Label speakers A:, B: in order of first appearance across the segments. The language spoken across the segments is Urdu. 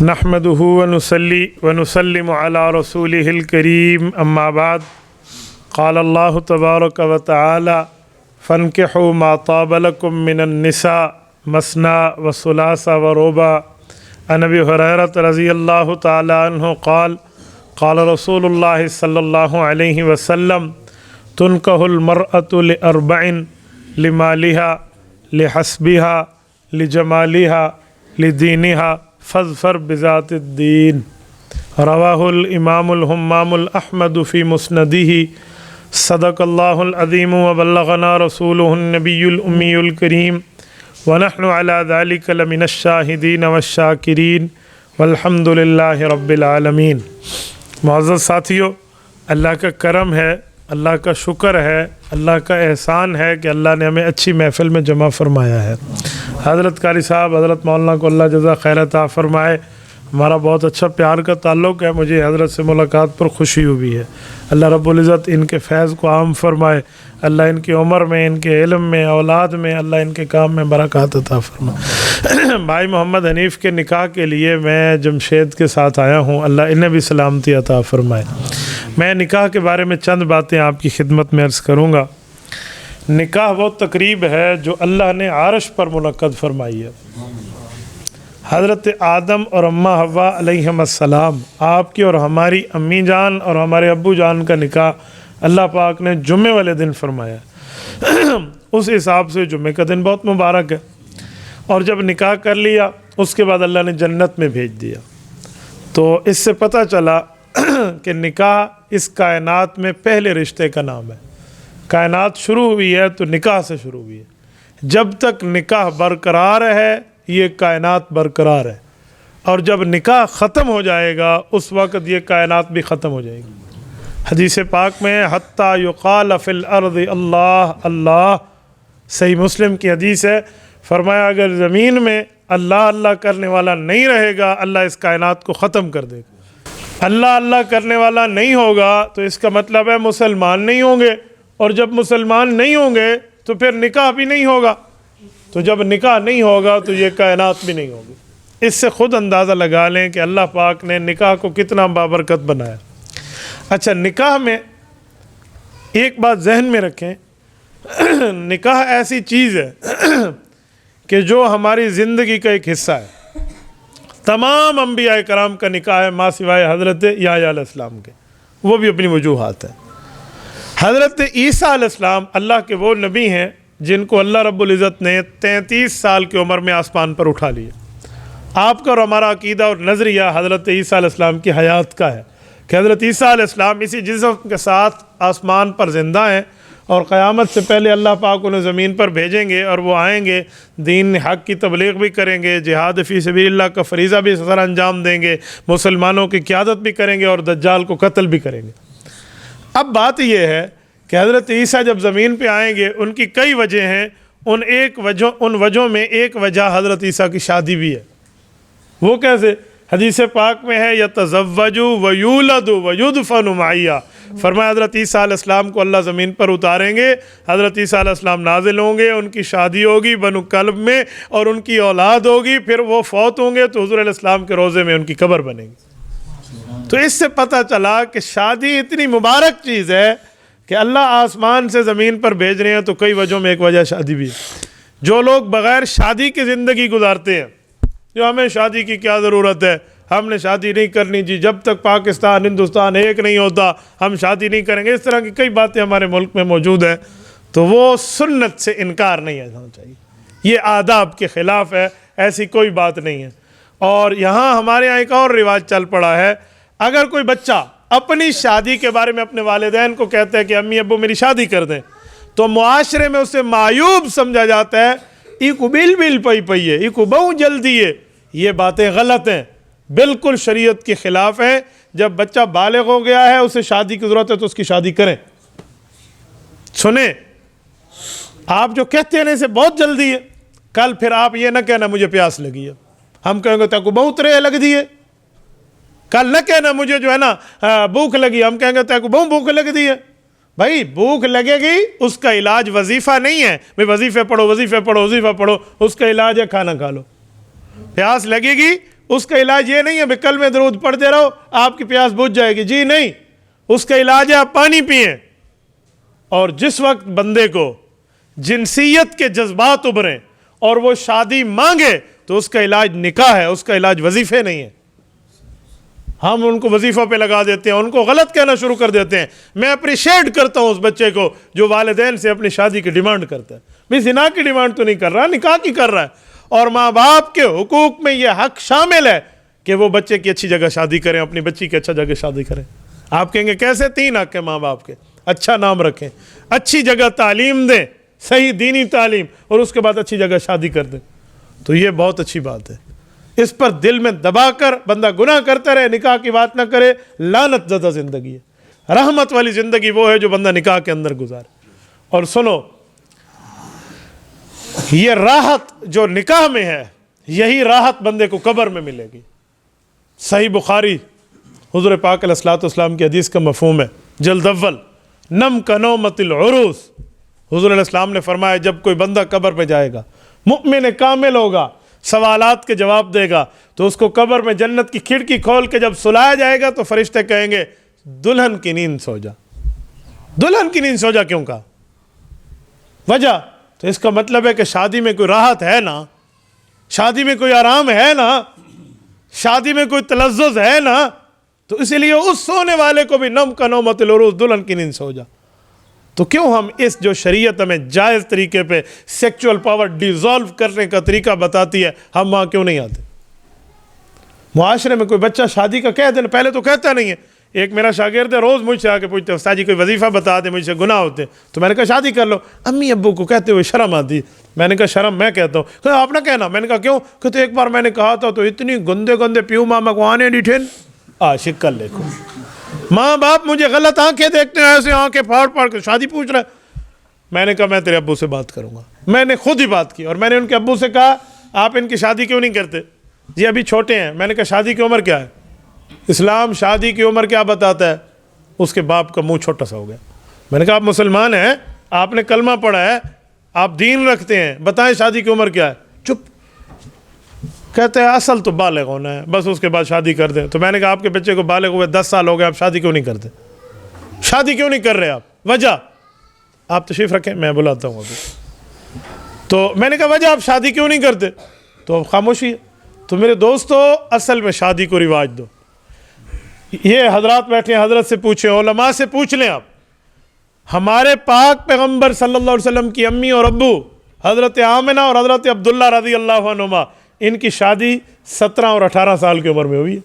A: نحمده ونصلي ونسلم على رسوله الكريم أما بعد قال الله تبارك وتعالى فانكحوا ما طاب لكم من النساء مثنى وثلاث ورباع. عن أبي هريرة رضي الله تعالى عنه قال قال رسول الله صلى الله عليه وسلم تنكح المرأة لأربع: لمالها، لحسبها، لجمالها، لدينها فاظفر بذات الدين. رواه الإمام الهمام الأحمد في مسنده. صدق الله العظيم وبلغنا رسوله النبي الأمي الكريم ونحن على ذلك لمن الشاهدين والشاكرين والحمد لله رب العالمین. معزز ساتھیو، اللہ کا کرم ہے، اللہ کا شکر ہے، اللہ کا احسان ہے کہ اللہ نے ہمیں اچھی محفل میں جمع فرمایا ہے. حضرت قاری صاحب، حضرت مولانا کو اللہ جزا خیر عطا فرمائے. ہمارا بہت اچھا پیار کا تعلق ہے، مجھے حضرت سے ملاقات پر خوشی ہوئی ہے. اللہ رب العزت ان کے فیض کو عام فرمائے. اللہ ان کی عمر میں، ان کے علم میں، اولاد میں، اللہ ان کے کام میں برکات عطا فرمائے. بھائی محمد حنیف کے نکاح کے لیے میں جمشید کے ساتھ آیا ہوں، اللہ انہیں بھی سلامتی عطا فرمائے. میں نکاح کے بارے میں چند باتیں آپ کی خدمت میں عرض کروں گا. نکاح وہ تقریب ہے جو اللہ نے عرش پر منعقد فرمائی ہے. حضرت آدم اور اماں حوا علیہم السلام، آپ کی اور ہماری امی جان اور ہمارے ابو جان کا نکاح اللہ پاک نے جمعے والے دن فرمایا. اس حساب سے جمعے کا دن بہت مبارک ہے. اور جب نکاح کر لیا اس کے بعد اللہ نے جنت میں بھیج دیا. تو اس سے پتہ چلا کہ نکاح اس کائنات میں پہلے رشتے کا نام ہے. کائنات شروع ہوئی ہے تو نکاح سے شروع ہوئی ہے. جب تک نکاح برقرار ہے یہ کائنات برقرار ہے، اور جب نکاح ختم ہو جائے گا اس وقت یہ کائنات بھی ختم ہو جائے گی. حدیث پاک میں حتیٰ یقال فی الارض اللہ اللہ، صحیح مسلم کی حدیث ہے. فرمایا اگر زمین میں اللہ اللہ کرنے والا نہیں رہے گا اللہ اس کائنات کو ختم کر دے گا. اللہ اللہ کرنے والا نہیں ہوگا تو اس کا مطلب ہے مسلمان نہیں ہوں گے، اور جب مسلمان نہیں ہوں گے تو پھر نکاح بھی نہیں ہوگا. تو جب نکاح نہیں ہوگا تو یہ کائنات بھی نہیں ہوگی. اس سے خود اندازہ لگا لیں کہ اللہ پاک نے نکاح کو کتنا بابرکت بنایا. اچھا، نکاح میں ایک بات ذہن میں رکھیں، نکاح ایسی چیز ہے کہ جو ہماری زندگی کا ایک حصہ ہے. تمام انبیاء کرام کا نکاح ہے ماں سوائے حضرت یحییٰ علیہ السلام کے، وہ بھی اپنی وجوہات ہیں. حضرت عیسیٰ علیہ السلام اللہ کے وہ نبی ہیں جن کو اللہ رب العزت نے 33 سال کی عمر میں آسمان پر اٹھا لیا. آپ کا اور ہمارا عقیدہ اور نظریہ حضرت عیسیٰ علیہ السلام کی حیات کا ہے کہ حضرت عیسیٰ علیہ السلام اسی جسم کے ساتھ آسمان پر زندہ ہیں، اور قیامت سے پہلے اللہ پاک انہیں زمین پر بھیجیں گے، اور وہ آئیں گے، دین حق کی تبلیغ بھی کریں گے، جہاد فی سبیل اللہ کا فریضہ بھی سر انجام دیں گے، مسلمانوں کی قیادت بھی کریں گے، اور دجال کو قتل بھی کریں گے. اب بات یہ ہے کہ حضرت عیسیٰ جب زمین پہ آئیں گے ان کی کئی وجہ ہیں. ان وجہوں میں ایک وجہ حضرت عیسیٰ کی شادی بھی ہے. وہ کیسے؟ حدیث پاک میں ہے یتزوج ویولد ویدفن معی. فرمایا حضرت عیسیٰ علیہ السلام کو اللہ زمین پر اتاریں گے، حضرت عیسیٰ علیہ السلام نازل ہوں گے، ان کی شادی ہوگی بنو کلب میں، اور ان کی اولاد ہوگی، پھر وہ فوت ہوں گے تو حضور علیہ السلام کے روضے میں ان کی قبر بنے گی. تو اس سے پتہ چلا کہ شادی اتنی مبارک چیز ہے کہ اللہ آسمان سے زمین پر بھیج رہے ہیں. تو کئی وجہوں میں ایک وجہ شادی بھی ہے. جو لوگ بغیر شادی کی زندگی گزارتے ہیں، جو ہمیں شادی کی کیا ضرورت ہے، ہم نے شادی نہیں کرنی جی، جب تک پاکستان ہندوستان ایک نہیں ہوتا ہم شادی نہیں کریں گے، اس طرح کی کئی باتیں ہمارے ملک میں موجود ہیں. تو وہ سنت سے انکار نہیں ہونا چاہیے، یہ آداب کے خلاف ہے، ایسی کوئی بات نہیں ہے. اور یہاں ہمارے یہاں ایک اور رواج چل پڑا ہے، اگر کوئی بچہ اپنی شادی کے بارے میں اپنے والدین کو کہتا ہے کہ امی ابو میری شادی کر دیں، تو معاشرے میں اسے معیوب سمجھا جاتا ہے. ایکو بیل بیل پئی پئی ہے، ایکو بہت جلدی ہے. یہ باتیں غلط ہیں، بالکل شریعت کے خلاف ہیں. جب بچہ بالغ ہو گیا ہے اسے شادی کی ضرورت ہے تو اس کی شادی کریں. سنیں، آپ جو کہتے ہیں اسے بہت جلدی ہے، کل پھر آپ یہ نہ کہنا مجھے پیاس لگی ہے، ہم کہیں گے تیکو بہت رے لگ دی ہے. کل نہ کہنا مجھے جو ہے نا بھوک لگی، ہم کہیں گے تیکو بہت بھوک لگ دی ہے. بھائی بھوک لگے گی، اس کا علاج وظیفہ نہیں ہے بھائی وظیفے پڑھو وظیفہ پڑھو وظیفہ پڑھو، اس کا علاج ہے کھانا کھا لو. پیاس لگے گی اس کا علاج یہ نہیں ہے کہ کلمہ درود پڑھتے رہو آپ کی پیاس بجھ جائے گی، جی نہیں، اس کا علاج ہے آپ پانی پئیں. اور جس وقت بندے کو جنسیت کے جذبات ابھریں اور وہ شادی مانگے تو اس کا علاج نکاح ہے، اس کا علاج وظیفے نہیں ہے. ہم ان کو وظیفوں پہ لگا دیتے ہیں، ان کو غلط کہنا شروع کر دیتے ہیں. میں اپریشیٹ کرتا ہوں اس بچے کو جو والدین سے اپنی شادی کی ڈیمانڈ کرتا ہے. میں زنا کی ڈیمانڈ تو نہیں کر رہا، نکاح کی کر رہا ہے. اور ماں باپ کے حقوق میں یہ حق شامل ہے کہ وہ بچے کی اچھی جگہ شادی کریں، اپنی بچی کی اچھا جگہ شادی کریں. آپ کہیں گے کیسے؟ 3 حق ہیں ماں باپ کے. اچھا نام رکھیں، اچھی جگہ تعلیم دیں، صحیح دینی تعلیم، اور اس کے بعد اچھی جگہ شادی کر دیں. تو یہ بہت اچھی بات ہے. اس پر دل میں دبا کر بندہ گناہ کرتا رہے، نکاح کی بات نہ کرے، لعنت زدہ زندگی ہے. رحمت والی زندگی وہ ہے جو بندہ نکاح کے اندر گزارے. اور سنو، یہ راحت جو نکاح میں ہے، یہی راحت بندے کو قبر میں ملے گی. صحیح بخاری حضور پاک علیہ الصلوۃ والسلام کی حدیث کا مفہوم ہے، جلد اول، نم کنومت العروس. حضور علیہ السلام نے فرمایا جب کوئی بندہ قبر پہ جائے گا، مؤمن کامل ہوگا، سوالات کے جواب دے گا، تو اس کو قبر میں جنت کی کھڑکی کھول کے جب سلایا جائے گا تو فرشتے کہیں گے دلہن کی نیند سو جا. دلہن کی نیند سو جا کیوں کہا؟ وجہ تو اس کا مطلب ہے کہ شادی میں کوئی راحت ہے نا، شادی میں کوئی آرام ہے نا، شادی میں کوئی تلذذ ہے نا. تو اسی لیے اس سونے والے کو بھی نم کا نومت العروس، دلہن کی نیند سو جا. تو کیوں ہم اس جو شریعت ہمیں جائز طریقے پہ سیکچول پاور ڈیزالو کرنے کا طریقہ بتاتی ہے، ہم وہاں کیوں نہیں آتے؟ معاشرے میں کوئی بچہ شادی کا کہہ دے، پہلے تو کہتا نہیں ہے. ایک میرا شاگرد ہے، روز مجھ سے آ کے پوچھتے استاد جی کوئی وظیفہ بتا دے، مجھ سے گناہ ہوتے. تو میں نے کہا شادی کر لو. امی ابو کو کہتے ہوئے شرم آتی. میں نے کہا شرم میں کہتا ہوں. کہ آپ نہ کہنا. میں نے کہا کیوں؟ کہ تو ایک بار میں نے کہا تھا تو اتنی گندے گندے پیو ماما کو آنے نہیں ٹھن عاشق کر لے کو. ماں باپ مجھے غلط آنکھیں دیکھتے ہیں، ایسے آنکھیں پھاڑ پھاڑ کے شادی پوچھ رہا ہے. میں نے کہا میں تیرے ابو سے بات کروں گا. میں نے خود ہی بات کی اور میں نے ان کے ابو سے کہا آپ ان کی شادی کیوں نہیں کرتے؟ جی ابھی چھوٹے ہیں. میں نے کہا شادی کی عمر کیا ہے؟ اسلام شادی کی عمر کیا بتاتا ہے؟ اس کے باپ کا منہ چھوٹا سا ہو گیا. میں نے کہا آپ مسلمان ہیں، آپ نے کلمہ پڑھا ہے، آپ دین رکھتے ہیں، بتائیں شادی کی عمر کیا ہے؟ چپ. کہتے ہیں اصل تو بالغ ہونا ہے، بس اس کے بعد شادی کر دیں. تو میں نے کہا آپ کے بچے کو بالغ ہوئے 10 سال ہو گئے، آپ شادی کیوں نہیں کرتے؟ شادی کیوں نہیں کر رہے آپ؟ وجہ آپ تشریف رکھیں، میں بلاتا ہوں ابھی. تو میں نے کہا وجہ آپ شادی کیوں نہیں کرتے؟ تو خاموشی ہے. تو میرے دوستو اصل میں شادی کو رواج دو. یہ حضرات بیٹھے ہیں، حضرت سے پوچھیں، علماء سے پوچھ لیں. آپ ہمارے پاک پیغمبر صلی اللہ علیہ وسلم کی امی اور ابو حضرت آمنہ اور حضرت عبداللہ رضی اللہ عنہما، ان کی شادی 17 اور 18 سال کی عمر میں ہوئی ہے.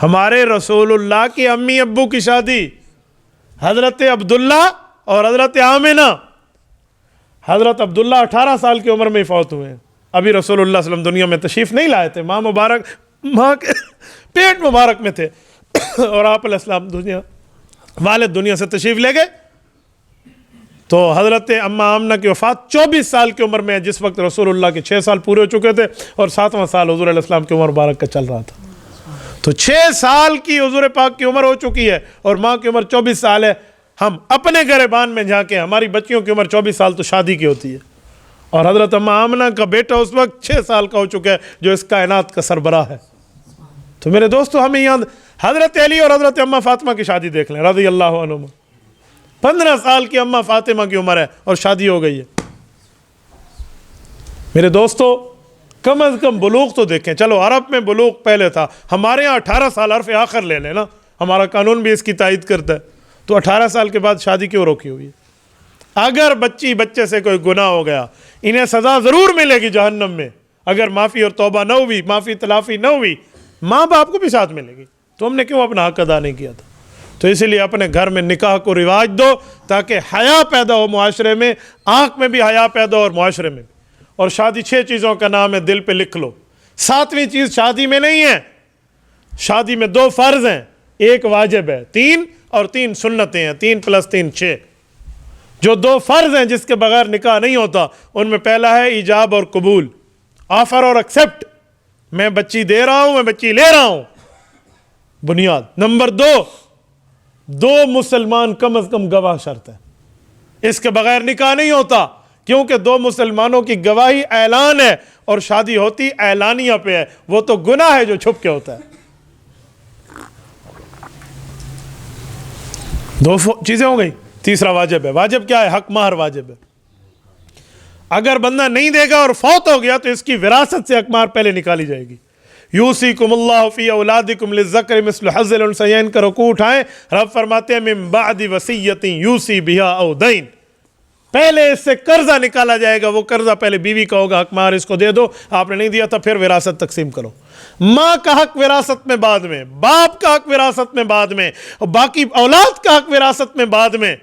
A: ہمارے رسول اللہ کی امی ابو کی شادی حضرت عبداللہ اور حضرت آمنہ، حضرت عبداللہ 18 سال کی عمر میں فوت ہوئے ہیں. ابھی رسول اللہ صلی اللہ علیہ وسلم دنیا میں تشریف نہیں لائے تھے، ماں مبارک ماں کے پیٹ مبارک میں تھے اور آپ علیہ السلام والد دنیا سے تشریف لے گئے. تو حضرت اماں آمنہ کی وفات 24 سال کی عمر میں ہے، جس وقت رسول اللہ کے 6 سال پورے ہو چکے تھے اور 7واں سال حضور علیہ السلام کی عمر مبارک کا چل رہا تھا. تو 6 سال کی حضور پاک کی عمر ہو چکی ہے اور ماں کی عمر 24 سال ہے. ہم اپنے گریبان میں جھانکیں، ہماری بچیوں کی عمر 24 سال تو شادی کی ہوتی ہے، اور حضرت اماں آمنہ کا بیٹا اس وقت 6 سال کا ہو چکا ہے جو اس کائنات کا سربراہ ہے. تو میرے دوستو ہمیں یاد حضرت علی اور حضرت اماں فاطمہ کی شادی دیکھ لیں رضی اللہ عنہما. 15 سال کی اماں فاطمہ کی عمر ہے اور شادی ہو گئی ہے. میرے دوستو کم از کم بلوغ تو دیکھیں. چلو عرب میں بلوغ پہلے تھا، ہمارے ہاں 18 سال عرف آخر لے لیں نا، ہمارا قانون بھی اس کی تائید کرتا ہے. تو 18 سال کے بعد شادی کیوں روکی ہوئی ہے؟ اگر بچے سے کوئی گناہ ہو گیا، انہیں سزا ضرور ملے گی جہنم میں. اگر معافی اور توبہ نہ ہوئی، معافی تلافی نہ ہوئی، ماں باپ کو بھی ساتھ ملے گی. تو ہم نے کیوں اپنا حق ادا نہیں کیا تھا؟ تو اسی لیے اپنے گھر میں نکاح کو رواج دو تاکہ حیا پیدا ہو معاشرے میں، آنکھ میں بھی حیا پیدا ہو اور معاشرے میں بھی. اور شادی 6 چیزوں کا نام ہے، دل پہ لکھ لو. 7ویں چیز شادی میں نہیں ہے. شادی میں 2 فرض ہیں، 1 واجب ہے، 3 اور 3 سنتیں ہیں، 3 + 3 6. جو 2 فرض ہیں جس کے بغیر نکاح نہیں ہوتا، ان میں پہلا ہے ایجاب اور قبول، آفر اور ایکسیپٹ. میں بچی دے رہا ہوں، میں بچی لے رہا ہوں، بنیاد. نمبر 2 مسلمان کم از کم گواہ شرط ہے، اس کے بغیر نکاح نہیں ہوتا. کیونکہ دو مسلمانوں کی گواہی اعلان ہے اور شادی ہوتی اعلانیہ پہ ہے، وہ تو گناہ ہے جو چھپ کے ہوتا ہے۔ دو چیزیں ہو گئی۔ تیسرا واجب ہے۔ واجب کیا ہے؟ حق مہر واجب ہے۔ اگر بندہ نہیں دے گا اور فوت ہو گیا تو اس کی وراثت سے حق مہر پہلے نکالی جائے گی۔ یوصیکم اللہ فی اولادکم للذکر مثل حظ الانثیین کا رکوع اٹھائیں، رب فرماتے ہیں من بعد وصیۃ یوصی بہا او دین، پہلے اس سے قرضہ نکالا جائے گا، وہ قرضہ پہلے بیوی کا ہوگا، حق مہر اس کو دے دو، آپ نے نہیں دیا تھا پھر وراثت تقسیم کرو۔ ماں کا حق وراثت میں بعد میں، باپ کا حق وراثت میں بعد میں، اور باقی اولاد کا حق وراثت میں بعد میں،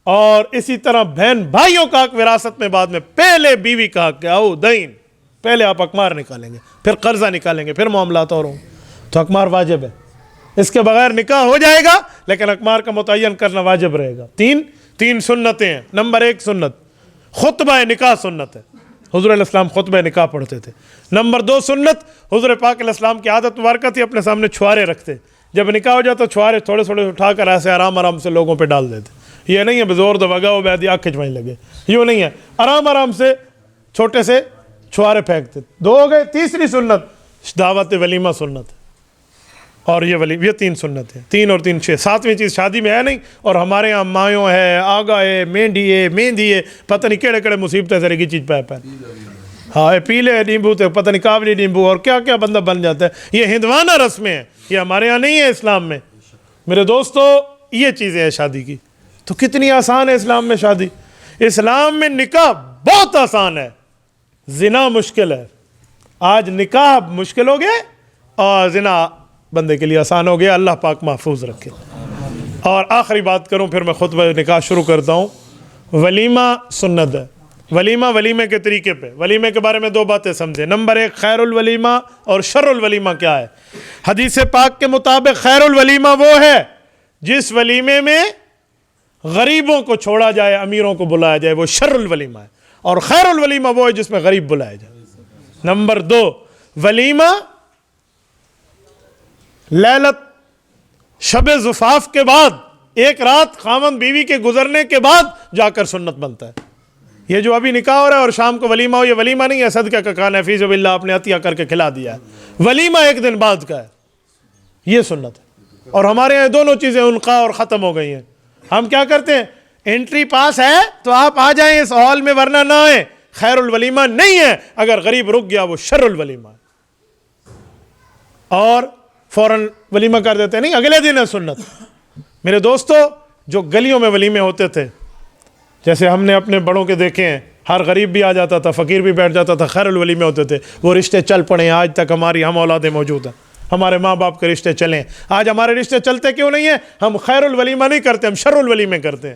A: اور اسی طرح بہن بھائیوں کا حق وراثت میں بعد میں، پہلے بیوی کا حق ہے او دین، پہلے آپ حق مہر نکالیں گے، پھر قرضہ نکالیں گے، پھر معاملات اور ہوں، تو حق مہر واجب ہے۔ اس کے بغیر نکاح ہو جائے گا لیکن حق مہر کا متعین کرنا واجب رہے گا۔ تین سنتیں ہیں۔ نمبر 1 سنت خطبہ نکاح سنت ہے، حضور علیہ السلام خطبہ نکاح پڑھتے تھے۔ نمبر 2 سنت حضور پاک علیہ السلام کی عادت مبارکہ تھی، اپنے سامنے چھوارے رکھتے، جب نکاح ہو جاتا چھوارے تھوڑے تھوڑے اٹھا کر ایسے آرام آرام سے لوگوں پہ ڈال دیتے۔ یہ نہیں ہے بزور دو بگاؤ بیدی آنکھ کھچوانے لگے، یوں نہیں ہے، آرام آرام سے چھوٹے سے چھوارے پھینکتے۔ 2 ہو گئے۔ تیسری سنت دعوت ولیمہ سنت ہے، اور یہ 3 سنت ہے، 3 اور 3 6۔ 7ویں چیز شادی میں ہے نہیں، اور ہمارے ہاں مایوں ہے، آگا ہے، مہندی ہے، پتہ نہیں کیڑے کیڑے مصیبتیں طرح کی چیز پہ ہاں پیلے نیمبو تھے، پتہ نہیں کابلی نیمبو، اور کیا کیا بندہ بن جاتا ہے۔ یہ ہندوانہ رسمیں ہیں، یہ ہمارے ہاں نہیں ہے اسلام میں۔ میرے دوستو یہ چیزیں ہیں شادی کی، تو کتنی آسان ہے اسلام میں شادی۔ اسلام میں نکاح بہت آسان ہے، زنا مشکل ہے۔ آج نکاح مشکل ہو گیا اور زنا بندے کے لیے آسان ہو گیا۔ اللہ پاک محفوظ رکھے۔ اور آخری بات کروں پھر میں خطبہ نکاح شروع کرتا ہوں۔ ولیمہ سنت ہے۔ ولیمے کے طریقے پہ، ولیمے کے بارے میں 2 باتیں سمجھیں۔ نمبر 1 خیر الولیمہ اور شر الولیمہ کیا ہے۔ حدیث پاک کے مطابق خیر الولیمہ وہ ہے جس ولیمے میں غریبوں کو چھوڑا جائے، امیروں کو بلایا جائے، وہ شر الولیمہ ہے، اور خیر الولیمہ وہ ہے جس میں غریب بلایا جائے۔ نمبر 2 ولیمہ لیلت شب زفاف کے بعد، ایک رات خاوند بیوی کے گزرنے کے بعد جا کر سنت بنتا ہے۔ یہ جو ابھی نکاح ہو رہا ہے اور شام کو ولیمہ ہو، یہ ولیمہ نہیں ہے صدقہ کا کھانا ہے، فی سبیل اللہ آپ نے عطیہ کر کے کھلا دیا ہے۔ ولیمہ 1 دن بعد کا ہے، یہ سنت ہے۔ اور ہمارے یہاں دونوں چیزیں انقاء اور ختم ہو گئی ہیں۔ ہم کیا کرتے ہیں، انٹری پاس ہے تو آپ آ جائیں اس ہال میں، ورنہ نہ آئیں۔ خیر الولیمہ نہیں ہے، اگر غریب رک گیا وہ شر الولیمہ ہے، اور فوراً ولیمہ کر دیتے ہیں، نہیں اگلے دن ہے سنت۔ میرے دوستو جو گلیوں میں ولیمے ہوتے تھے، جیسے ہم نے اپنے بڑوں کے دیکھے ہیں، ہر غریب بھی آ جاتا تھا، فقیر بھی بیٹھ جاتا تھا، خیر الولیمے ہوتے تھے، وہ رشتے چل پڑے ہیں، آج تک ہماری ہم اولادیں موجود ہیں، ہمارے ماں باپ کے رشتے چلیں۔ آج ہمارے رشتے چلتے کیوں نہیں ہیں؟ ہم خیر الولیمہ نہیں کرتے، ہم شر الولیمے کرتے ہیں۔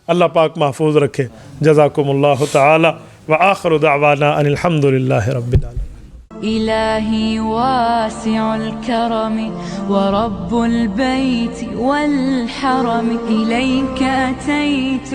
A: اللہ پاک محفوظ رکھے۔ جزاکم اللہ تعالی وآخر دعوانا ان الحمد للہ رب العالمین۔
B: إلهي واسع الكرم ورب البيت والحرم إليك أتيت